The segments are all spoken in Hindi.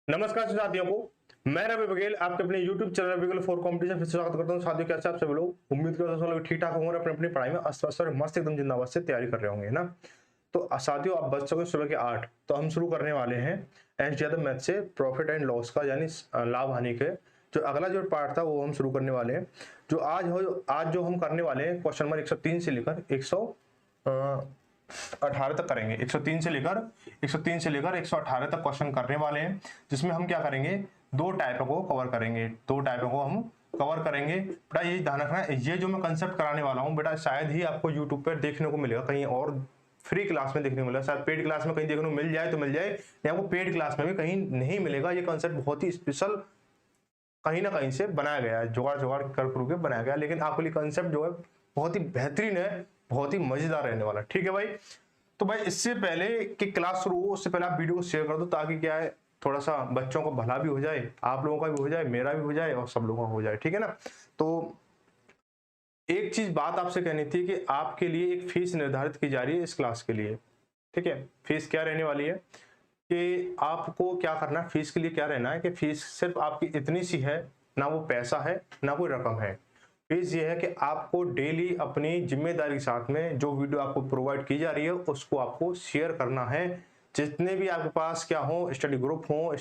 नमस्कार साथियों को मैं रवि बघेल आपके अपने YouTube channel Ravi Baghel for competition फिर से स्वागत करता हूं। साथियों कैसे आप सभी लोग उम्मीद करता हूं सब लोग ठीक ठाक होंगे और अपनी अपनी पढ़ाई में अस्वस्थ और मस्त एकदम जिंदाबाद से तैयारी कर रहे होंगे, है ना। तो साथियों आप बच सके सुबह के 8 तो हम शुरू करने वाले हैं एस यादव मैथ से प्रॉफिट एंड लॉस का यानी लाभ हानि के जो अगला जो पार्ट था वो हम शुरू करने वाले हैं। जो आज जो हम करने वाले हैं क्वेश्चन नंबर 103 से लेकर 118 तक करेंगे। 103 से लेकर 118 तक क्वेश्चन करने वाले हैं, जिसमें हम क्या करेंगे, दो टाइपों को कवर करेंगे। बेटा ये ध्यान रखना, ये जो मैं कंसेप्ट कराने वाला हूँ बेटा शायद ही आपको यूट्यूब पर देखने को मिलेगा, कहीं और फ्री क्लास में देखने को मिलेगा, शायद पेड क्लास में कहीं देखने को मिल जाए तो मिल जाए, या आपको पेड क्लास में भी कहीं नहीं मिलेगा। ये कंसेप्ट बहुत ही स्पेशल कहीं ना कहीं से बनाया गया है, जुगाड़ कर के बनाया गया, लेकिन आपके लिए कंसेप्ट जो है बहुत ही बेहतरीन है, बहुत ही मजेदार रहने वाला। ठीक है भाई, तो भाई इससे पहले कि क्लास शुरू हो उससे पहले आप वीडियो को शेयर कर दो, ताकि क्या है थोड़ा सा बच्चों को भला भी हो जाए, आप लोगों का भी हो जाए, मेरा भी हो जाए और सब लोगों का हो जाए। ठीक है ना। तो एक चीज बात आपसे कहनी थी कि आपके लिए एक फीस निर्धारित की जा रही है इस क्लास के लिए। ठीक है, फीस क्या रहने वाली है कि आपको क्या करना है, फीस के लिए क्या रहना है कि फीस सिर्फ आपकी इतनी सी है, ना वो पैसा है ना कोई रकम है। फीस ये है कि आपको डेली अपनी जिम्मेदारी के साथ में जो वीडियो आपको प्रोवाइड की जा रही है उसको आपको शेयर करना है। जितने भी आपके पास क्या हो, स्टडी ग्रुप हो,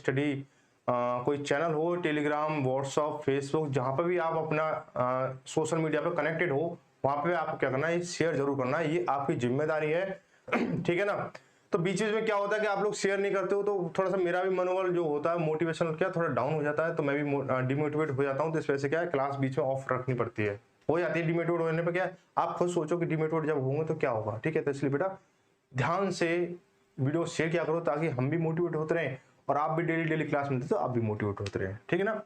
कोई चैनल हो, टेलीग्राम, व्हाट्सअप, फेसबुक, जहां पर भी आप अपना सोशल मीडिया पर कनेक्टेड हो, वहां पे आपको क्या करना है, शेयर जरूर करना है, ये आपकी जिम्मेदारी है। ठीक है ना। तो बीच बीच में क्या होता है कि आप लोग शेयर नहीं करते हो तो थोड़ा सा मेरा भी मनोबल जो होता है, मोटिवेशन क्या थोड़ा डाउन हो जाता है, तो मैं भी डिमोटिवेट हो जाता हूँ। तो इस वजह से क्या है, क्लास बीच में ऑफ रखनी पड़ती है, हो जाती है डिमोटिवेट होने पर। क्या है, आप खुद सोचो कि डिमोटिवेट जब होंगे तो क्या होगा। ठीक है, तो इसलिए बेटा ध्यान से वीडियो शेयर किया करो, ताकि हम भी मोटिवेट होते रहें और आप भी डेली डेली क्लास मिलते तो आप भी मोटिवेट होते रहें। ठीक है ना।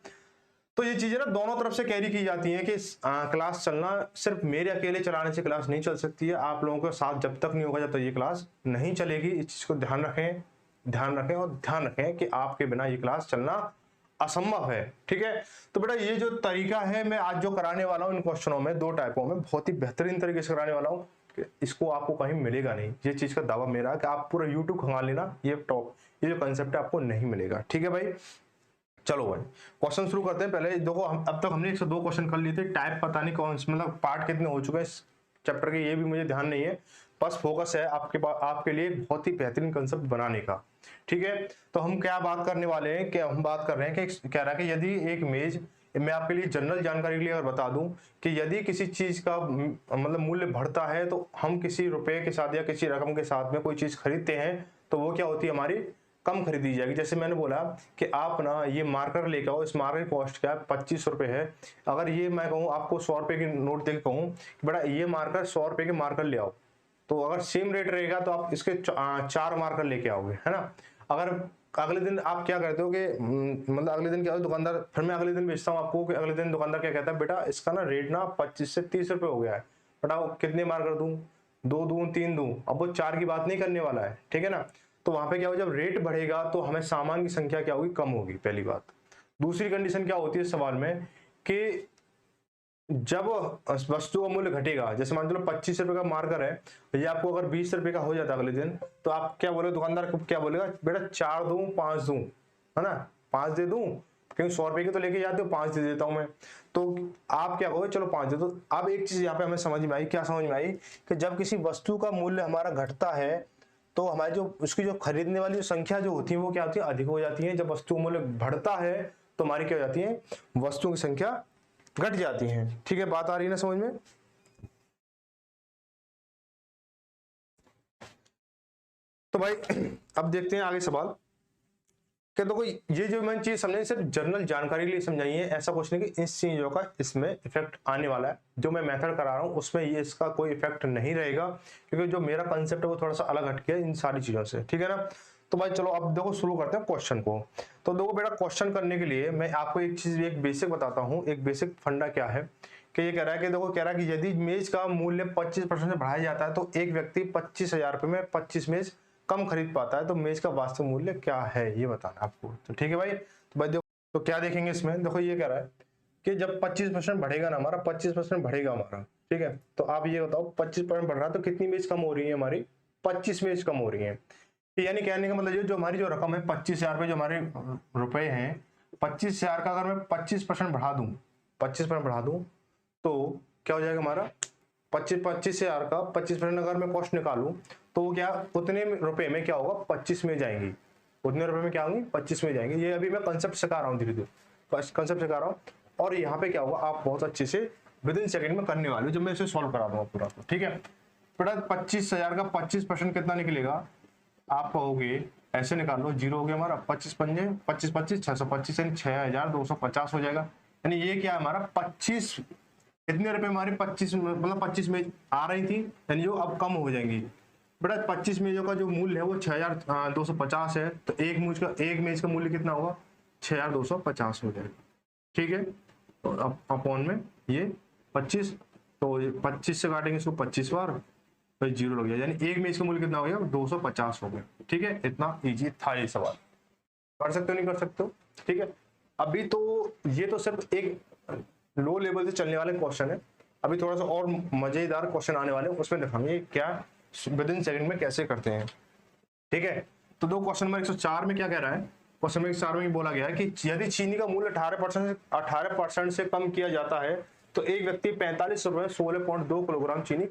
तो ये चीजें ना दोनों तरफ से कैरी की जाती हैं कि क्लास चलना सिर्फ मेरे अकेले चलाने से क्लास नहीं चल सकती है, आप लोगों के साथ जब तक नहीं होगा जब तक ये क्लास नहीं चलेगी। इस चीज को ध्यान रखें और ध्यान रखें कि आपके बिना ये क्लास चलना असंभव है। ठीक है। तो बेटा ये जो तरीका है मैं आज जो कराने वाला हूँ इन क्वेश्चनों में, दो टाइपों में बहुत ही बेहतरीन तरीके से कराने वाला हूँ, इसको आपको कहीं मिलेगा नहीं। ये चीज का दावा मेरा है कि आप पूरा यूट्यूब खंगाल लेना, ये जो कंसेप्ट है आपको नहीं मिलेगा। ठीक है भाई, चलो भाई क्वेश्चन शुरू करते हैं। पहले देखो अब तक हमने 102 क्वेश्चन कर लिए थे। टाइप पता नहीं कौन मतलब पार्ट कितने हो चुके हैं इस चैप्टर के, ये भी मुझे ध्यान नहीं है, बस फोकस है आपके पास आपके लिए बहुत ही बेहतरीन कंसेप्ट बनाने का। ठीक है। तो हम क्या बात करने वाले हैं, क्या हम बात कर रहे हैं कि कह रहा है कि यदि एक मेज, मैं आपके लिए जनरल जानकारी के लिए अगर बता दूं कि यदि किसी चीज का मतलब मूल्य बढ़ता है तो हम किसी रुपए के साथ या किसी रकम के साथ में कोई चीज खरीदते हैं तो वो क्या होती है, हमारी कम खरीदी जाएगी। जैसे मैंने बोला कि आप ना ये मार्कर लेकर आओ, इस मार्कर की कॉस्ट क्या है, 25 रुपए है। अगर ये मैं कहूँ आपको 100 रुपए की नोट देकर कहूँ कि बेटा ये मार्कर 100 रुपए के मार्कर ले आओ, तो अगर सेम रेट रहेगा तो आप इसके 4 मार्कर लेके आओगे, है ना। अगर अगले दिन आप क्या करते हो कि मतलब अगले दिन क्या हो, दुकानदार फिर मैं अगले दिन बेचता हूँ आपको, कि अगले दिन दुकानदार क्या कहता है, बेटा इसका ना रेट ना 25 से 30 रुपए हो गया है, बेटा कितने मार्कर दूं, 2 दूं 3 दूं, अब वो 4 की बात नहीं करने वाला है। ठीक है ना। तो वहां पे क्या हो, जब रेट बढ़ेगा तो हमें सामान की संख्या क्या होगी, कम होगी, पहली बात। दूसरी कंडीशन क्या होती है इस सवाल में कि जब वस्तु का मूल्य घटेगा, जैसे मान लो 25 रुपए का मार्कर है, ये आपको अगर 20 रुपए का हो जाता है अगले दिन, तो आप क्या बोले, दुकानदार को क्या बोलेगा, बेटा 4 दूं 5 दूं, है ना, 5 दे दूं, क्योंकि 100 रुपए की तो लेके जाते हो, 5 दे देता हूं मैं। तो आप क्या कहोगे, चलो 5 दे दो। अब एक चीज यहाँ पे हमें समझ में आई, क्या समझ में आई कि जब किसी वस्तु का मूल्य हमारा घटता है तो हमारी जो उसकी जो खरीदने वाली जो संख्या जो होती है वो क्या होती है, अधिक हो जाती है। जब वस्तु मूल्य बढ़ता है तो हमारी क्या हो जाती है, वस्तुओं की संख्या घट जाती हैं। ठीक है, बात आ रही है ना समझ में। तो भाई अब देखते हैं आगे सवाल। क्या देखो ये जो मैंने चीज समझाई सिर्फ जनरल जानकारी के लिए समझाई है, ऐसा कुछ नहीं कि इस चीजों का इसमें इफेक्ट आने वाला है। जो मैं मेथड करा रहा हूँ उसमें ये इसका कोई इफेक्ट नहीं रहेगा, क्योंकि जो मेरा कंसेप्ट है वो थोड़ा सा अलग हटके है इन सारी चीजों से। ठीक है ना। तो भाई चलो अब देखो शुरू करते हैं क्वेश्चन को। तो देखो बेटा क्वेश्चन करने के लिए मैं आपको एक चीज, एक बेसिक बताता हूँ। एक बेसिक फंडा क्या है कि ये कह रहा है कि देखो, कह रहा है कि यदि मेज का मूल्य 25% से बढ़ाया जाता है तो एक व्यक्ति 25,000 रुपए में 25 मेज कम खरीद पाता है, तो मेज का वास्तविक मूल्य क्या है ये बताना आपको। तो ठीक है भाई, तो भाई देखो तो क्या देखेंगे इसमें, देखो ये कह रहा है कि जब 25% बढ़ेगा ना हमारा, 25% बढ़ेगा हमारा, ठीक है, तो आप ये बताओ 25% बढ़ रहा है तो कितनी मेज कम हो रही है हमारी, 25 मेज कम हो रही है। यानी कहने का मतलब ये जो हमारी जो रकम है 25,000 रुपये जो हमारे रुपए हैं, 25,000 का अगर मैं 25% बढ़ा दूं, 25% बढ़ा दूं तो क्या हो जाएगा हमारा 25,000 का 25% अगर मैं कॉस्ट निकालूं तो वो क्या उतने रुपए में क्या होगा 25 में जाएंगी, उतने रुपए में क्या होंगी 25 में जाएंगे। ये अभी मैं कंसेप्ट सिखा रहा हूँ, धीरे धीरे कंसेप्ट सिखा रहा हूँ। और यहाँ पे क्या होगा आप बहुत अच्छे से विद इन सेकेंड में करने वाले हो जब मैं इसे सॉल्व करा दूंगा पूरा। तो ठीक है बेटा 25,000 का 25% कितना निकलेगा, आप कहोगे ऐसे निकाल लो, जीरो हो गया हमारा 25 पंजे 25 25 625 यानी 6,250 हो जाएगा। यानी ये क्या है हमारा 25 इतने रुपए हमारे 25 मतलब 25 में आ रही थी, यानी जो अब कम हो जाएंगी। बेटा 25 मेजों का जो मूल्य है वो 6,250 है, तो एक मेज का मूल्य कितना होगा 6,250 हो जाएगा। ठीक है तो अब अपॉन में ये 25, तो 25 से काटेंगे इसको 25 बार, फिर जीरो लग गया, यानी एक मेज का मूल्य कितना हो गया 250 हो गया। ठीक है इतना इजी था ये सवाल, कर सकते हो नहीं कर सकते हो। ठीक है अभी तो ये तो सिर्फ एक लो लेवल से चलने वाले क्वेश्चन है, अभी थोड़ा सा और मजेदार क्वेश्चन आने वाले हैं, उसमें दिखाएंगे क्या विद इन सेकंड में कैसे करते हैं। ठीक है तो दो क्वेश्चन नंबर 104 में क्या कह रहा है, क्वेश्चन नंबर 104 में बोला गया है कि यदि चीनी का मूल्य 18% से कम किया जाता है तो एक व्यक्ति 45 रुपए 16.2 किलोग्राम चीनी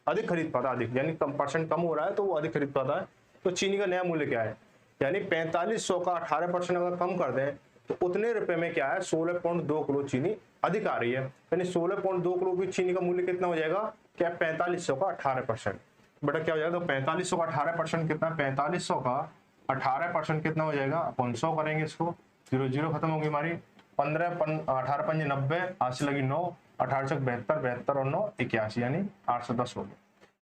अधिक खरीद पाता है, अधिक यानी कम परसेंट कम हो रहा है तो वो अधिक खरीद पाता है। तो चीनी का नया मूल्य क्या है, यानी 4500 का 18% अगर कम कर दें तो उतने रुपए में क्या है 16.2 किलो चीनी अधिक आ रही है, यानी 16.2 किलो की चीनी का मूल्य कितना हो जाएगा क्या 4500 का 18%। बेटा क्या हो जाएगा तो 4500 का 18% कितना, 4500 का 18% कितना हो जाएगा अपन 100 करेंगे इसको, जीरो जीरो खत्म होगी हमारी, 18 पंजे 90, 8 से लगी 9, 18 चक 72, 72 और 9 81, यानी 810 हो गया।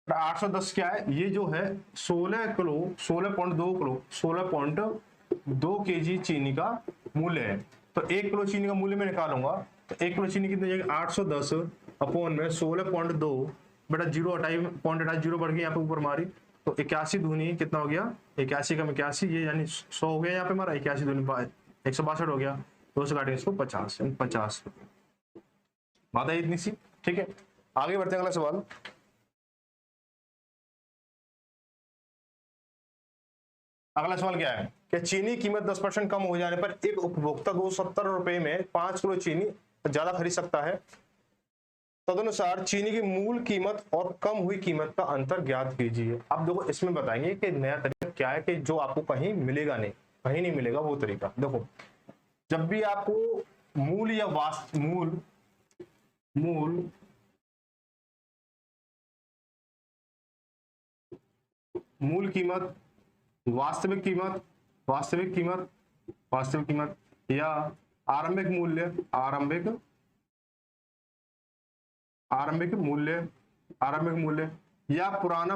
810 क्या है, ये जो है 16 किलो 16.2 किलो 16.2 kg चीनी का मूल्य है। तो 1 किलो चीनी का मूल्य मैं निकालूंगा तो 1 किलो चीनी कितनी जाएगी 810 अपॉन में 16.2, बेटा जीरो हटाई पॉइंट हटाई जीरो बढ़ गई यहाँ पे ऊपर हमारी, तो 81 दूनी कितना हो गया 81 का 81, ये यानी 100 हो गया यहाँ पे हमारा, 81 दूनी 162 हो गया, 2 से काटेंगे इसको 50, यानी 50 बात है इतनी सी। ठीक है आगे बढ़ते हैं अगला सवाल। अगला सवाल क्या है कि चीनी कीमत 10% कम हो जाने पर एक उपभोक्ता 270 रुपए में 5 किलो चीनी ज्यादा खरीद सकता है, तदनुसार चीनी की मूल कीमत और कम हुई कीमत का अंतर ज्ञात कीजिए। अब देखो इसमें बताएंगे कि नया तरीका क्या है कि जो आपको कहीं मिलेगा नहीं, कहीं नहीं मिलेगा वो तरीका। देखो जब भी आपको मूल या मूल कीमत वास्तविक कीमत या आरंभिक मूल्य या पुराना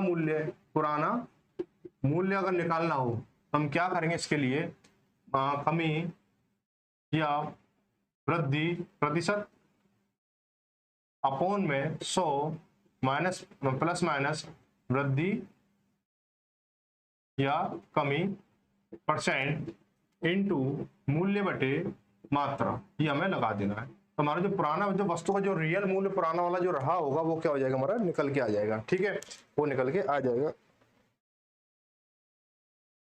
मूल्य अगर निकालना हो तो हम क्या करेंगे इसके लिए, कमी या वृद्धि प्रतिशत अपॉन में 100 माइनस प्लस माइनस वृद्धि या कमी परसेंट इनटू मूल्य बटे मात्रा, ये हमें लगा देना है। तो हमारा जो पुराना जो वस्तु का जो रियल मूल्य पुराना वाला जो रहा होगा वो क्या हो जाएगा हमारा निकल के आ जाएगा। ठीक है वो निकल के आ जाएगा।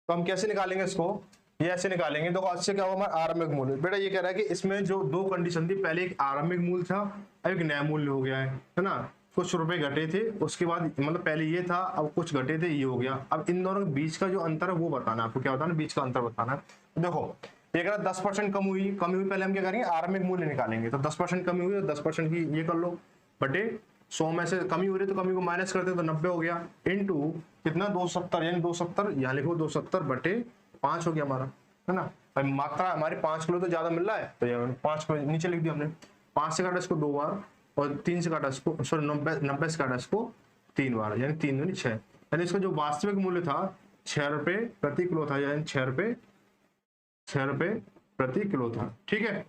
तो हम कैसे निकालेंगे इसको, ये ऐसे निकालेंगे। देखो आज से क्या होगा हमारा आरंभिक मूल्य, बेटा ये कह रहा है कि इसमें जो दो कंडीशन थी, पहले एक आरंभिक मूल्य था अब एक नया मूल्य हो गया है ना, कुछ रुपए घटे थे उसके बाद, मतलब पहले ये था अब कुछ घटे थे ये हो गया। अब इन दोनों के बीच का जो अंतर है वो बताना है आपको, क्या बताना है बीच का अंतर बताना है। देखो ये कह रहा 10% कम हुई पहले हम क्या करेंगे आरंभिक मूल्य निकालेंगे, तो 10% कमी हुई तो 10% की ये कर लो बटे 100 में से कमी हो रही तो कमी को माइनस करते तो 90 हो गया, इनटू कितना 270, यानी 270 यहाँ लिखो 270 बटे 5 हो गया हमारा, है ना। भाई मात्रा हमारी 5 किलो तो ज्यादा मिल रहा है तो ये 5 किलो नीचे लिख दिया हमने, 5 से काटा इसको 2 बार और 3 से काटा इसको, सॉरी 90 से काटा इसको 3 बार, यानी 3 दूनी 6, यानी इसका जो वास्तविक मूल्य था 6 रुपए प्रति किलो था, यानी 6 रुपए प्रति किलो था। ठीक है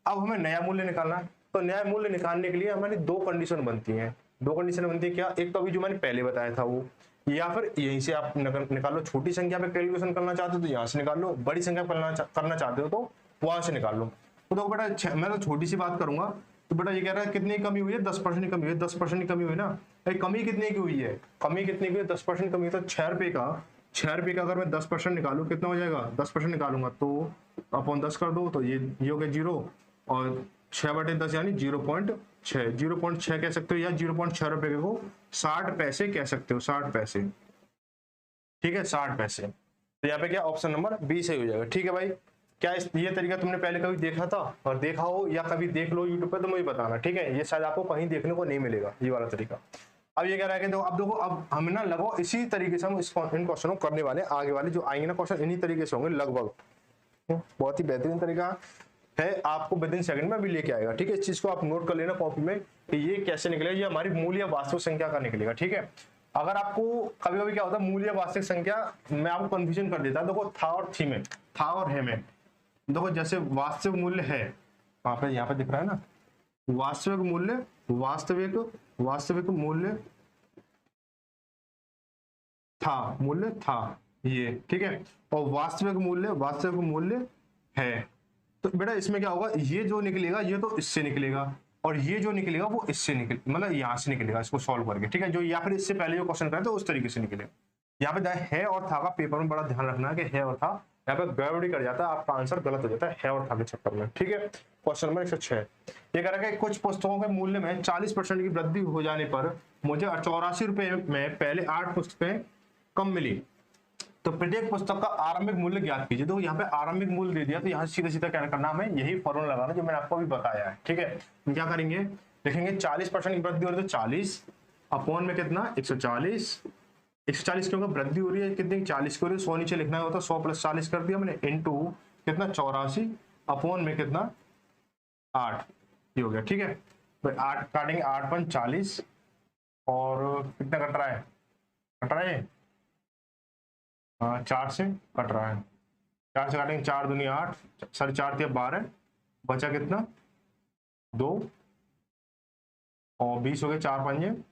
अब हमें नया मूल्य निकालना है, तो नया मूल्य निकालने के लिए हमारी दो कंडीशन बनती हैं। क्या, एक तो अभी जो मैंने पहले बताया था वो, या फिर यहीं से आप निकालो, छोटी संख्या पे कैलकुलेशन करना चाहते हो तो यहाँ से निकाल लो, बड़ी संख्या करना चाहते हो तो वहां से निकाल लो। तो देखो बेटा मैं तो छोटी सी बात करूंगा, तो बेटा ये कह रहा है कितनी कमी हुई है 10% की कमी हुई है, 10% की कमी हुई ना, कमी कितने की हुई है, 10% कमी हुई, तो 6 रुपए का ₹6 का अगर मैं 10% निकालूं कितना हो जाएगा, 10% निकालूंगा तो अपॉन 10 कर दो तो ये हो गया 0 और 6/10 यानी 0.6, 0.6 कह सकते हो या 0.6 रुपए को 60 पैसे कह सकते हो, 60 पैसे, ठीक है 60 पैसे। तो यहाँ पे क्या ऑप्शन नंबर बी सही हो जाएगा। ठीक है भाई, क्या ये तरीका तुमने पहले कभी देखा था और देखा हो या कभी देख लो यूट्यूब पे तो मुझे बताना, ठीक है। ये शायद आपको कहीं देखने को नहीं मिलेगा ये वाला तरीका। अब ये कह रहा है कि देखो अब हम ना लगभग इसी तरीके से हम इन क्वेश्चनों को करने वाले हैं, आगे वाले जो आएंगे ना क्वेश्चन इन्हीं तरीके से होंगे लगभग। बहुत ही बेहतरीन तरीका है, आपको विद इन सेकंड में भी लेके आएगा, ठीक है। इस चीज को आप नोट कर लेना कॉपी में कि ये कैसे निकलेगा, ये हमारी मूल या वास्तविक संख्या का निकलेगा, ठीक है। अगर आपको कभी कभी क्या होता है मूल या वास्तविक संख्या में आपको कंफ्यूजन कर देता है, देखो था और थी में, था और है में, देखो जैसे वास्तविक मूल्य है वहां पे, यहाँ पे दिख रहा है ना वास्तविक मूल्य, वास्तविक मूल्य था, मूल्य था ये, ठीक है। और वास्तविक मूल्य है, तो बेटा इसमें क्या होगा, ये जो निकलेगा ये तो इससे निकलेगा और ये जो निकलेगा वो इससे निकले, मतलब यहाँ से निकलेगा इसको सॉल्व करके, ठीक है। जो या फिर इससे पहले जो क्वेश्चन करें तो उस तरीके से निकलेगा। यहाँ पे है और था का पेपर में बड़ा ध्यान रखना है कि है और था, यहाँ पे गड़बड़ी कर जाता है, आपका आंसर गलत हो जाता है और था के चक्कर में, ठीक है। क्वेश्चन नंबर 106 ये कह रहा है कि कुछ पुस्तकों के मूल्य में 40% की वृद्धि हो जाने पर मुझे 84 रुपए में पहले 8 पुस्तकें कम मिली, तो प्रत्येक पुस्तक का आरंभिक मूल्य ज्ञात कीजिए। तो यहाँ पे आरंभिक मूल्य दे दिया, तो यहाँ सीधा सीधा क्या करना हमें, यही फॉर्मूला लगाना जो मैंने आपको अभी बताया है, ठीक है। हम क्या करेंगे, देखेंगे 40% की वृद्धि हो रही है तो 40 अपॉन में कितना 140 क्योंकि वृद्धि हो रही है कितनी 40 की हो रही है, 100 नीचे लिखना होता 100 + 40 कर दिया मैंने, इनटू कितना 84 अपॉन में कितना 8, ये हो गया, ठीक है। तो 8 काटेंगे, 8 × 40 और कितना कट रहा है 4 से कट रहा है, 4 से काटेंगे 4 दूनी 8, 4 × 12 बचा कितना 2 और 20 हो गया, 4 × 5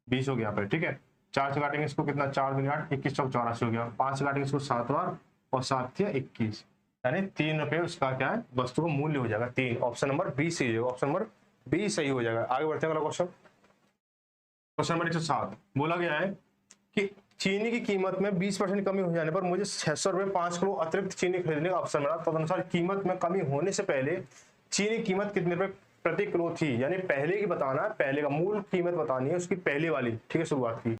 20 हो गया यहाँ पे, ठीक है। 4 से काटेंगे इसको कितना 4 दूनी 8, 21 × 84 हो गया। 5 से काटेंगे इसको 7 बार और 7 × 21 यानी 3 रुपए उसका क्या है वस्तु का मूल्य हो जाएगा 3। ऑप्शन नंबर बी सही होगा, ऑप्शन नंबर बी सही हो जाएगा। आगे बढ़ते हैं अगला क्वेश्चन, क्वेश्चन नंबर 107 बोला गया है कि चीनी की कीमत में 20% कमी हो जाने पर मुझे 600 रुपए 5 किलो अतिरिक्त चीनी खरीदने का अवसर मिला, तदनुसार कीमत में कमी होने से पहले चीनी कीमत कितने रुपए प्रति किलो थी, यानी पहले की बताना है, पहले का मूल कीमत बतानी है उसकी पहले वाली, ठीक है शुरुआत की।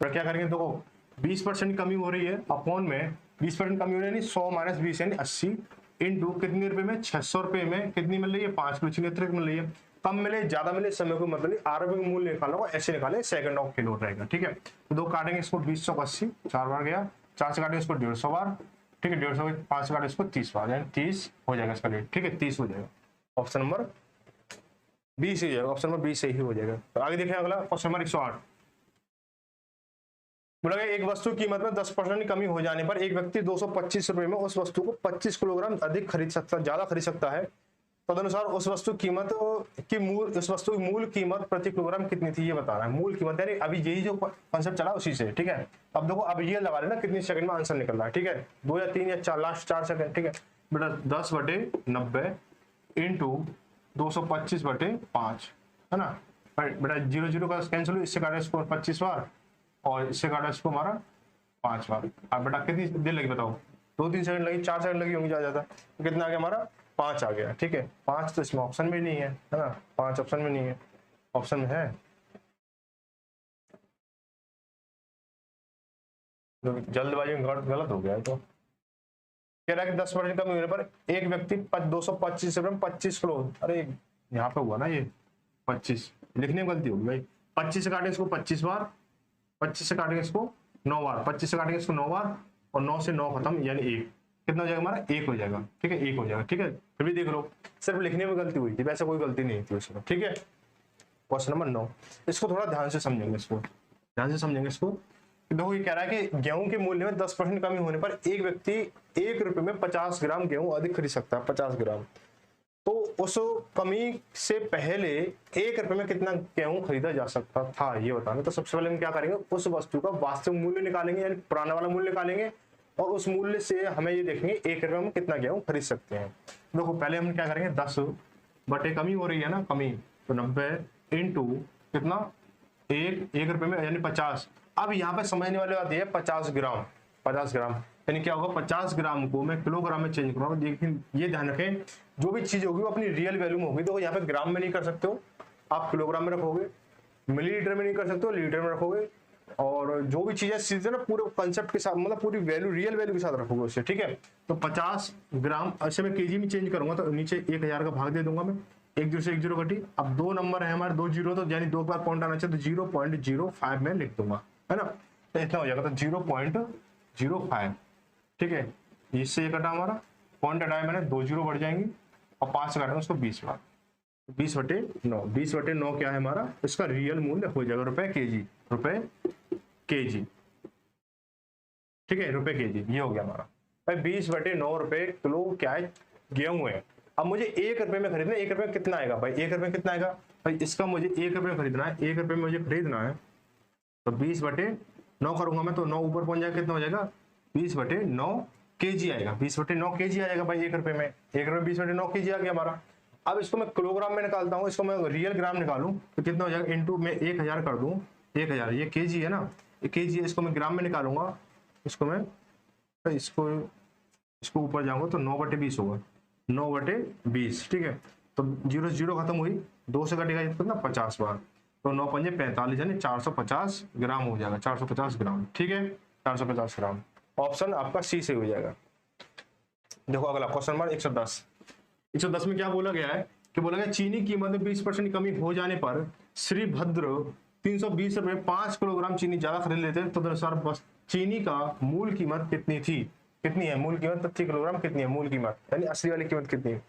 तो क्या करेंगे, देखो 20% कमी हो रही है अपॉन में 20% कमी हो रही है 100 - 20 यानी 80 इंटू कितने रुपए में 600 रुपए में कितनी मिल रही है 5 किलो चीनी अतिरिक्त मिल रही है। कम मिले ज्यादा मिले समय को मतलब नहीं, आरंभिक मूल्य निकालना होगा, ऐसे निकाले सेकंड ऑफ किलो रहेगा, ठीक है। तो 2 काटेंगे इसको 20 × 80 4 बार गया, 4 से काटेंगे इसको 150 बार, ठीक है 150 5 से काटेंगे इसको 30 बार यानी 30 हो जाएगा इसका रेट, ठीक है 30 हो जाएगा। ऑप्शन नंबर बी सही हो जाएगा, ऑप्शन नंबर बी सही हो जाएगा। तो आगे देखें अगला क्वेश्चन नंबर 108 बोला गया एक वस्तु की कीमत में 10% की कमी हो जाने पर एक व्यक्ति 225 रुपए में उस वस्तु को 25 किलोग्राम अधिक ज्यादा खरीद सकता है, तदनुसार उस वस्तु की मूल कीमत प्रति किलोग्राम कितनी थी ये बताना है। मूल कीमत यानी अभी यही जो कॉन्सेप्ट चला उसी से, ठीक है। अब देखो अब ये लगा लेना कितनी सेकंड में आंसर निकल रहा है, ठीक है 2 या 3 या 4 लास्ट 4 सेकंड, ठीक है बेटा 10/90 इंटू 225/5 है ना बेटा 0 0 का कैंसिल, इससे काटा इसको 25 बार और इससे काटा इसको हमारा 5 बार। अब बेटा कितनी देर लगी बताओ, 2-3 सेकंड लगी, 4 सेकंड लगी होंगी ज्यादा, तो कितना आ गया हमारा 5 आ गया, ठीक है। 5 तो इसमें ऑप्शन में नहीं है ना, 5 ऑप्शन में नहीं है, ऑप्शन में है तो जल्दबाजी में गलत हो गया है। तो कह रहा है कि 10% कम होने पर एक व्यक्ति 225 रुपए 25 किलो, अरे यहाँ पे हुआ ना ये 25 लिखने में गलती होगी भाई, 25 से काटेंगे इसको 25 बार, 25 से काटेंगे इसको 9 बार, 25 से काटेंगे इसको 9 बार और 9 से 9 खत्म यानी 1, कितना हो जाएगा हमारा 1 हो जाएगा, ठीक है 1 हो जाएगा, ठीक है। फिर भी देख लो सिर्फ लिखने में गलती हुई थी, वैसे कोई गलती नहीं थी उसमें, ठीक है। क्वेश्चन नंबर 9 इसको थोड़ा ध्यान से समझेंगे, इसको देखो ये कह रहा है कि गेहूं के मूल्य में 10% कमी होने पर एक व्यक्ति 1 रुपए में 50 ग्राम गेहूं अधिक खरीद सकता है, 50 ग्राम। तो उस कमी से पहले 1 रुपए में कितना गेहूं खरीदा जा सकता था ये बताना। तो सबसे पहले हम क्या करेंगे, उस वस्तु का वास्तविक मूल्य निकालेंगे यानी पुराना वाला मूल्य निकालेंगे और उस मूल्य से हमें ये देखेंगे 1 रुपए में कितना गेहूं खरीद सकते हैं। देखो पहले हम क्या करेंगे 10 कमी हो रही है ना, कमी तो 90 इंटू कितना 1 रुपए में यानी 50। अब यहाँ पे समझने वाली बात यह है 50 ग्राम, 50 ग्राम, यानी क्या होगा 50 ग्राम को मैं किलोग्राम में चेंज करूंगा। लेकिन ये ध्यान रखें जो भी चीज होगी वो अपनी रियल वैल्यू में होगी। तो यहाँ पे ग्राम में नहीं कर सकते हो, आप किलोग्राम में रखोगे, मिलीलीटर में नहीं कर सकते हो, लीटर में रखोगे, और जो भी चीजें सीधे ना पूरे कंसेप्ट के साथ मतलब पूरी वैल्यू रियल वैल्यू के साथ रखोगे उससे, ठीक है। तो 50 ग्राम ऐसे मैं केजी में चेंज करूंगा तो नीचे 1000 का भाग दे दूंगा मैं, एक जीरो से एक जीरो घटी। अब 2 नंबर है हमारे, 2 जीरो, तो यानी 2 बार पॉइंट आना चाहिए, तो 0.05 में लिख दूंगा, है ना। तो इतना हो जाएगा, तो 0.05, ठीक है। इससे ये कटा हमारा पॉइंट हटाया मैंने, 2 जीरो बढ़ जाएंगे और 5 काटेंगे उसको 20 बार, 20/9, 20/9 क्या है हमारा, इसका रियल मूल्य हो जाएगा रुपए केजी, रुपए केजी, ठीक है, रुपए केजी। ये हो गया हमारा भाई 20/9 रुपए किलो क्या है, गेहूं है। अब मुझे 1 रुपए में खरीदना है, 1 रुपए में कितना आएगा भाई, 1 रुपए में कितना आएगा भाई, इसका मुझे 1 रुपए में खरीदना है, 1 रुपए में मुझे खरीदना है, तो 20/9 करूंगा मैं, तो 9 ऊपर पहुंच जाएगा, कितना हो जाएगा 20/9 केजी आएगा, 20/9 केजी आएगा भाई 1 रुपए में, 1 रुपए में 20/9 केजी आ गया हमारा। अब इसको मैं किलोग्राम में निकालता हूँ, इसको मैं रियल ग्राम निकालूं तो कितना हो जाएगा, इंटू में 1000 कर दूं, 1000 ये केजी है ना, ये केजी है, इसको मैं ग्राम में निकालूंगा, इसको मैं इसको ऊपर जाऊंगा तो 9/20 होगा, 9/20, ठीक है। तो 0 से 0 खत्म हुई, 2 से कटेगा कितना 50 बार, तो 9 पंजे 45 यानी 450 ग्राम हो जाएगा, 450 ग्राम, ठीक है, 450 ग्राम। ऑप्शन आपका सी से हो जाएगा। देखो अगला क्वेश्चन नंबर 110 में क्या बोला गया है कि बोला गया चीनी की कीमत में 20% कमी हो जाने पर श्री भद्र 320 रुपए 5 किलोग्राम चीनी ज्यादा खरीद लेते हैं, तदनुसार बस चीनी का मूल कीमत कितनी थी, कितनी है मूल कीमत, प्रति किलोग्राम कितनी है मूल कीमत, यानी असली वाली कीमत कितनी है।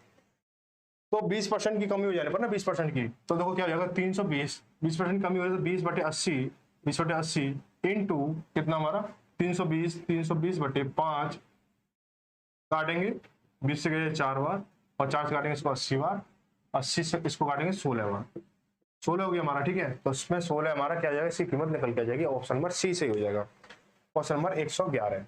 तो 20% की कमी हो जाने पर ना 20% की, तो देखो क्या हो जाएगा 320, 20% कमी हो जाए तो 20/80 इंटू कितना हमारा 320/5 काटेंगे, 20 से गए 4 बार, और 4 से काटेंगे इसको 80 बार, 80 से इसको काटेंगे 16 बार, 16 हो गया हमारा, ठीक है। तो उसमें 16 हमारा क्या जाएगा, इसकी कीमत निकल के आ जाएगी, ऑप्शन नंबर सी से हो जाएगा। क्वेश्चन नंबर 111,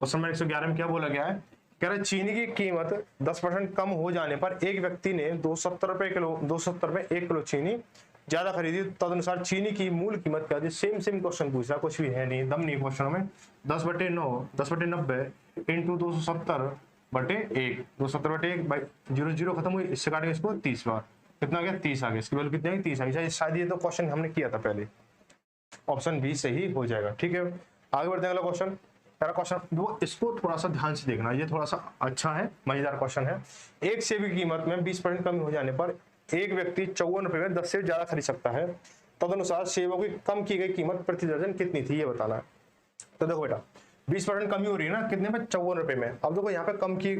क्वेश्चन नंबर 111 में क्या बोला गया है, कह रहा है चीनी की कीमत 10% कम हो जाने पर एक व्यक्ति ने 270 रुपए 1 किलो चीनी ज्यादा खरीदी, तदनुसार चीनी की मूल कीमत क्या थी। सेम क्वेश्चन पूछ रहा, कुछ भी है नहीं, दम नहीं क्वेश्चन में। 10/90 इंटू 270/1, 270/1 भाई 0 खत्म हुई, इससे काटेंगे इसको 30 बार, कितना आ गया 30 आ गया, इसकी वैल्यू कितनी है 30 आ गई। शायद ये तो क्वेश्चन हमने किया था पहले, ऑप्शन बी सही हो जाएगा, ठीक है। आगे बढ़ते हैं, अगला क्वेश्चन, पहला क्वेश्चन वो इसको थोड़ा सा ध्यान से देखना, ये थोड़ा सा अच्छा है, मजेदार क्वेश्चन है। एक सेब की कीमत में 20% कमी हो जाने पर एक व्यक्ति 54 रुपए में 10 सेब ज्यादा खरीद सकता है, तदनुसार सेबों की कम की गई कीमत प्रति दर्जन कितनी थी, ये बताना है। तो देखो बेटा 20% कमी हो रही है ना, कितने में 54 रुपए में। अब देखो यहाँ पे कम की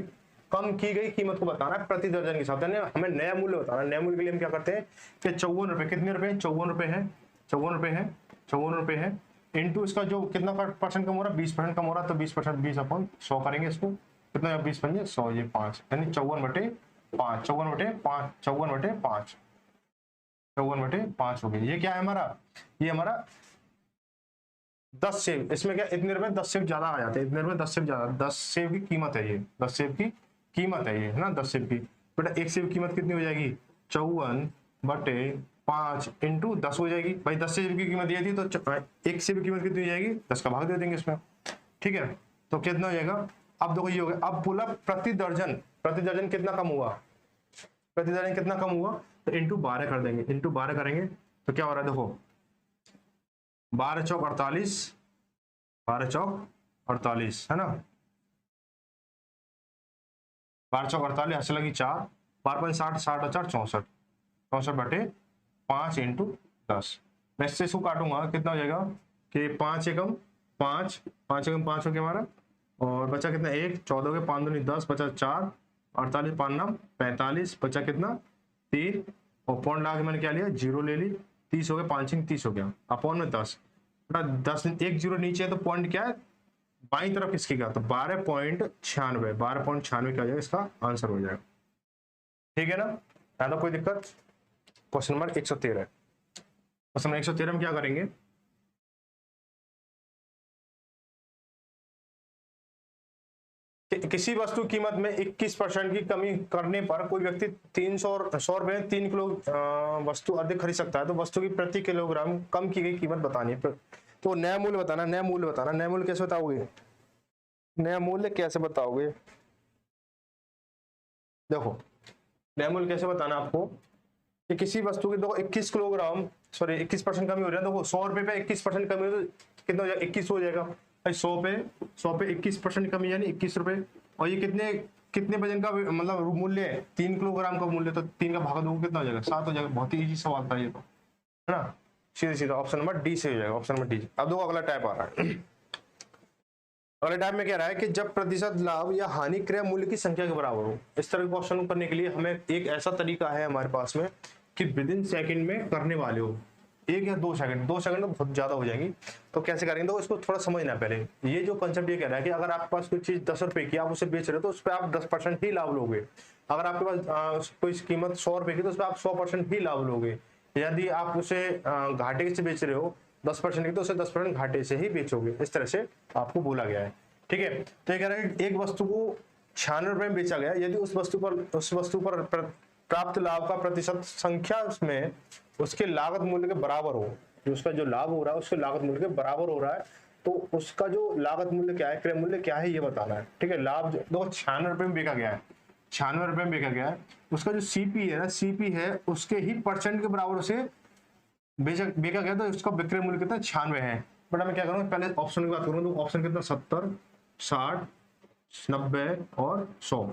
गई कीमत को बताना है प्रति दर्जन के साथ, हमें नया मूल्य बताना है। नया मूल्य के लिए हम क्या करते हैं कि 54 रुपए, कितने रुपए, 54 रुपए है, 54 रुपए है, इंटू इसका जो कितना परसेंट कम हो रहा है 20% कम हो रहा है, तो 20% 20/100 करेंगे इसको, कितना 20 पंजे 100, ये 5 यानी 54/5, 54/5 हो गया। ये क्या है हमारा, ये हमारा 10 सेब, इसमें क्या इतने रुपए 10 सेब ज्यादा आ जाते हैं, इतने रुपए 10 सेब ज्यादा, 10 सेब की कीमत है ये, 10 सेब की कीमत है ये, है ना 10 सेब की। बेटा एक सेब की कीमत कितनी हो जाएगी 54/5 इंटू 10 हो जाएगी भाई, 10 सेब की कीमत ये थी, तो एक सेब की कीमत कितनी हो जाएगी 10 का भाग दे देंगे इसमें, ठीक है। तो कितना हो जाएगा, अब देखो ये हो गया। अब बोला प्रति दर्जन कितना कम हुआ, प्रति दर्जन कितना कम हुआ, तो इंटू 12 कर देंगे, इंटू 12 करेंगे तो क्या हो रहा है देखो 12 चौक 48 है ना, 12 चौक 48, हंस लगी 4, 12×5 60, 60 और 4 64, 64/5 इंटू 10। मैं इससे इसको काटूंगा, कितना हो जाएगा कि 5 एकम 5 हो गया हमारा, और बचा कितना 1, 14 के 5 दूनी 10, बचा 4, 48 5 9 45, बचा कितना 3, और पॉइंट लगा के मैंने क्या लिया 0 ले ली, 30 हो गया, 5 30 हो गया, अपॉन में 10, 10 एक 0 नीचे है तो पॉइंट क्या है बाई तरफ किसकी का, तो 12.96 क्या हो जाएगा, इसका आंसर हो जाएगा, ठीक है ना। तो कोई दिक्कत। क्वेश्चन नंबर 113, क्वेश्चन नंबर 113 में क्या करेंगे, किसी वस्तु कीमत में 21% की कमी करने पर कोई व्यक्ति 100 रुपए 3 किलो वस्तु अधिक खरीद सकता है, तो वस्तु की प्रति किलोग्राम कम की गई कीमत बतानी है। तो तो नया मूल्य बताना, नया मूल्य बताना। नया मूल्य कैसे बताओगे, नया मूल्य कैसे बताओगे? देखो नया मूल्य कैसे बताना आपको कि किसी वस्तु की देखो 21 किलोग्राम सॉरी 21% कमी हो रही है। देखो 100 रुपए पे 21% कमी हो तो कितना हो जाएगा, 21 हो जाएगा भाई। 100 पे 21% कमी यानी 21 रुपए। और ये कितने कितने वजन का मतलब मूल्य है, 3 किलोग्राम का मूल्य, तो 3 का भाग दो कितना हो जाएगा, 7 हो जाएगा। बहुत ही इजी सवाल था ये तो, है ना। सीधे सीधा ऑप्शन नंबर डी से हो जाएगा, ऑप्शन नंबर डी। अब देखो अगला टाइप आ रहा है। अगले टाइप में कह रहा है कि जब प्रतिशत लाभ या हानि क्रय मूल्य की संख्या के बराबर हो। इस तरह के क्वेश्चन करने के लिए हमें एक ऐसा तरीका है हमारे पास में कि विद इन सेकेंड में करने वाले हो, 1 या 2 सेकंड, 2 सेकंड तो बहुत ज्यादा हो जाएंगी। तो कैसे करेंगे, तो इसको थोड़ा समझना पहले। ये जो कंसेप्ट ये कह रहा है कि अगर आपके पास कोई चीज 10 रुपए की आप उसे बेच रहे हो तो उस पर आप 10% ही लाभ लोगे। अगर आपके पास कोई कीमत 100 रुपए की तो उस पर आप 100% ही लाभ लोगे। यदि आप उसे घाटे से बेच रहे हो 10% की तो उसे 10% घाटे से ही बेचोगे। इस तरह से आपको बोला गया है, ठीक है। तो ये कह रहा है कि एक वस्तु को 96 रुपए में बेचा गया, यदि उस वस्तु पर प्राप्त लाभ का प्रतिशत संख्या में उसके लागत मूल्य के बराबर हो, जो उसका जो लाभ हो रहा है उसके लागत मूल्य के बराबर हो रहा है, तो उसका जो लागत मूल्य क्या है, क्रय मूल्य क्या है, ये बताना है, ठीक है। लाभ देखो 96 रुपए में बेचा गया है, 96 रुपए में बेचा गया है, उसका जो सीपी है ना, सीपी है उसके ही परसेंट के बराबर उसे बेचा गया, तो उसका विक्रय मूल्य कितना 96 है। बट मैं क्या करूँगा, पहले ऑप्शन की बात करूँ तो ऑप्शन कितना 70, 60, 90 और 100।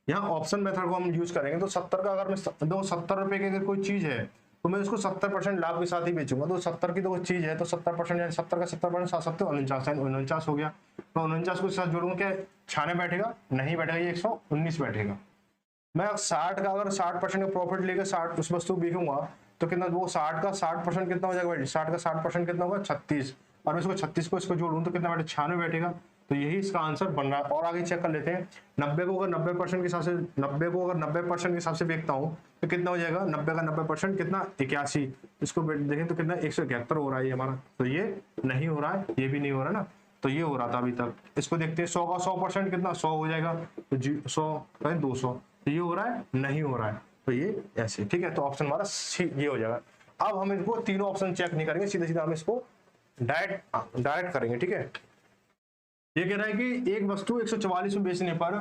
यहाँ ऑप्शन मेथड को हम यूज करेंगे तो 70 का अगर मैं दो 70 रुपए की अगर कोई चीज है तो मैं उसको 70% लाभ के साथ ही बेचूंगा। तो 70 की तो कोई चीज है तो 70% यानी 70 का 70% साथ सकते हो 49 हो गया। तो 49 को साथ जोड़ूंगा, क्या 96 बैठेगा, नहीं बैठेगा, ये 119 बैठेगा। मैं 60 का अगर 60% का प्रॉफिट लेकर 60 उस वस्तु बेचूंगा तो कितना, वो 60 का 60% कितना हो जाएगा भाई, 60 का 60% कितना होगा 36, और मैं इसको 36 को इसको जोड़ूं तो कितना बैठे 96 बैठेगा। तो यही इसका आंसर बन रहा है। और आगे चेक कर लेते हैं, 90 को अगर 90% के हिसाब से 90% के हिसाब से देखता हूँ तो कितना हो जाएगा, 90 का 90% कितना 81, इसको देखें तो कितना 171 हो रहा है ये हमारा। तो ये नहीं हो रहा है, ये भी नहीं हो रहा ना, तो ये हो रहा था अभी तक। इसको देखते हैं 100 का 100% कितना 100 हो जाएगा, तो 100 200, तो ये हो रहा है, नहीं हो रहा है, तो ये ऐसे, ठीक है। तो ऑप्शन हमारा सी ये हो जाएगा। अब हम इनको तीनों ऑप्शन चेक नहीं करेंगे, सीधे सीधा हम इसको डायरेक्ट करेंगे, ठीक है। ये कह रहा है कि एक वस्तु 144 में बेचने पर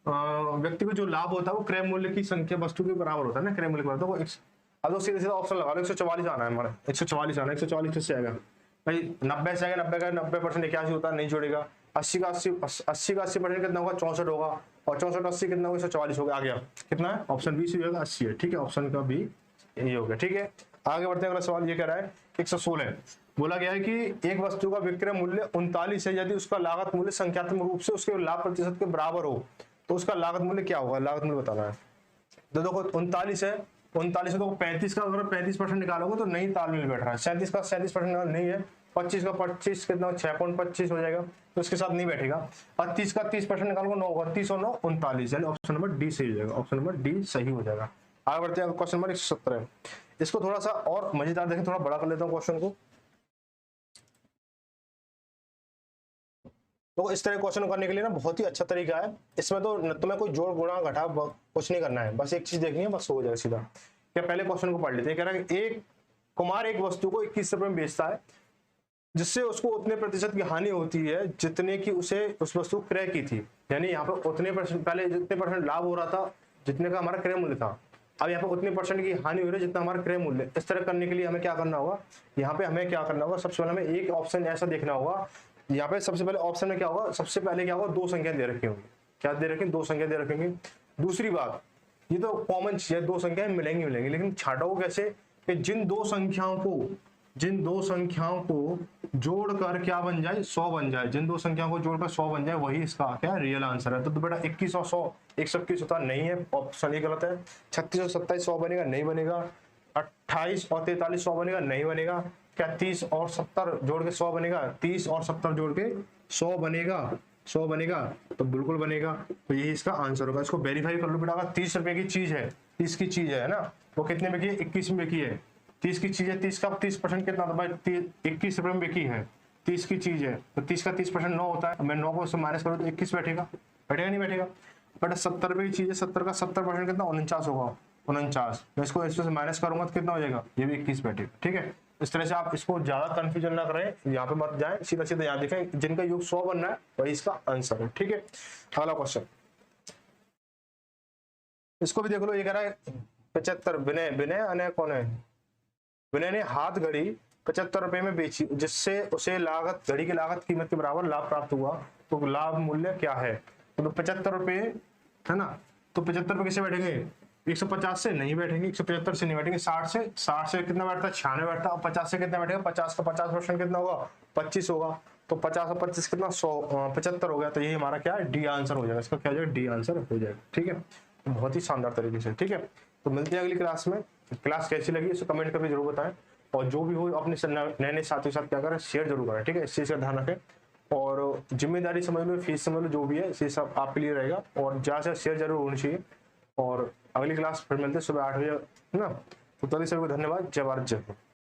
व्यक्ति को जो लाभ होता है वो क्रय मूल्य की संख्या वस्तु के बराबर होता है ना, क्रय मूल्य के बराबर। तो अब सीधे सीधा ऑप्शन लगा लो, 144 आना है हमारा, 144 आना है, 144 किससे आएगा भाई, 90 से आएगा, 90 का 90% 81 होता है, नहीं जोड़ेगा। 80 का 80% कितना होगा 64 होगा, और 64 80 कितना होगा 144 होगा। आ गया कितना है, ऑप्शन बी से जो है 80 है, ठीक है, ऑप्शन का बी ये हो गया, ठीक है। आगे बढ़ते हैं, अगला सवाल ये कह रहा है 116 बोला गया है कि एक वस्तु का विक्रय मूल्य 39 है, यदि उसका लागत मूल्य संख्यात्मक रूप से उसके लाभ प्रतिशत के बराबर हो तो उसका लागत मूल्य क्या होगा, लागत मूल्य बताना है। तो देखो 39 है, 39 में तो 35 का अगर 35% निकालोगे तो नहीं तालमेल बैठ रहा है, 37 का 37% नहीं है, 25 का 25 कितना 6.25 हो जाएगा, तो इसके साथ नहीं बैठेगा। और 30 का 30% निकालोगे 9, 30 और 9 39, यानी ऑप्शन नंबर डी सही हो जाएगा, ऑप्शन नंबर डी सही हो जाएगा। आगे बढ़ते हैं, क्वेश्चन नंबर 117। इसको थोड़ा सा और मजेदार देखें, थोड़ा बड़ा कर लेता हूँ क्वेश्चन को। तो इस तरह क्वेश्चन करने के लिए ना बहुत ही अच्छा तरीका है, इसमें तो तुम्हें कोई जोड़ गुणा घटा कुछ नहीं करना है, बस एक चीज देखनी है, बस हो जाएगा सीधा। क्या पहले क्वेश्चन को पढ़ लेते हैं। कह रहा है एक कुमार एक वस्तु को 21 रुपए में बेचता है, जिससे उसको उतने प्रतिशत की हानि होती है जितने की उसे उस वस्तु क्रय की थी। यानी यहाँ पे उतने परसेंट, पहले जितने परसेंट लाभ हो रहा था जितने का हमारा क्रय मूल्य था, अब यहाँ पे उतने परसेंट की हानि हो रही है जितना हमारा क्रय मूल्य। इस तरह करने के लिए हमें क्या करना होगा, यहाँ पे हमें क्या करना होगा, सबसे पहले हमें एक ऑप्शन ऐसा देखना होगा। यहाँ पे सबसे पहले ऑप्शन में क्या होगा, सबसे पहले क्या होगा, 2 संख्या दे रखी होंगी, क्या दे रखेंगे 2 संख्या दे रखेंगे। दूसरी बात, ये तो कॉमन चीज है, 2 संख्याएं मिलेंगी, लेकिन छाटोगे कैसे कि जिन दो संख्याओं को जोड़कर क्या बन जाए 100 बन जाए, जिन 2 संख्याओं को जोड़कर 100 बन जाए, वही इसका क्या रियल आंसर है। तो बेटा 21 और 100 121 होता नहीं है, ऑप्शन ये गलत है। 36 और 27 100 बनेगा, नहीं बनेगा। 28 और 43 100 बनेगा, नहीं बनेगा। क्या 30 और 70 जोड़ के 100 बनेगा, 30 और 70 जोड़ के 100 बनेगा, तो बिल्कुल बनेगा। तो यही इसका आंसर होगा। इसको वेरीफाई कर लो बेटा, अगर 30 रुपए की चीज है, 30 की चीज है ना, वो कितने में की है, 21 में की है। 30 की चीज है, 30 का 30% कितना था भाई, 21 रुपए में बिकी है, 30 की चीज है, तो 30 का 30% 9 होता है। मैं 9 को उससे माइनस करूँ तो 21 बैठेगा, नहीं बैठेगा। बट 70 रुपए की चीज है, 70 का 70% कितना 49 होगा, 49। मैं इसको इसमें से माइनस करूंगा तो कितना हो जाएगा, ये भी 21 बैठेगा, ठीक है। इस तरह से आप इसको ज्यादा कंफ्यूजन ना करें, यहाँ पे मत जाएं, सीधा सीधा यहाँ देखें जिनका योग 100 बनना है वही इसका आंसर है। ठीक है, अगला क्वेश्चन इसको भी देख लो। ये कह रहा है 75 विनय विनय अनय कौन है? विनय ने हाथ घड़ी 75 रुपए में बेची, जिससे उसे लागत घड़ी की लागत कीमत के बराबर लाभ प्राप्त हुआ, तो लाभ मूल्य क्या है? तो 75 रुपए है ना, तो 75 रुपए किसे बैठेंगे? 150 से नहीं बैठेंगे, 175 से नहीं बैठेंगे, 60 से कितना बैठता है? 96 बैठता है। और 50 से कितना बैठेगा? 50 का 50% कितना होगा? 25 होगा। तो 50 और 25 कितना? 75 हो गया। तो यही हमारा क्या है? डी आंसर हो जाएगा। इसका क्या हो जाएगा? डी आंसर हो जाएगा। ठीक है, बहुत ही शानदार तरीके से। ठीक है, तो मिलते हैं अगली क्लास में। क्लास कैसी लगी इसे कमेंट करके जरूर बताएं, और जो भी हो अपने नए नए साथियों के साथ क्या करें, शेयर जरूर करें। ठीक है, इस चीज का ध्यान रखें, और जिम्मेदारी समझ लो, फीस समझ लो, जो भी है इसे सब आपके लिए रहेगा, और ज्यादा से शेयर जरूर होनी चाहिए। और अगली क्लास फिर मिलते हैं सुबह 8 बजे, है ना। तो तभी सभी को धन्यवाद। जय भारत जय हिंद।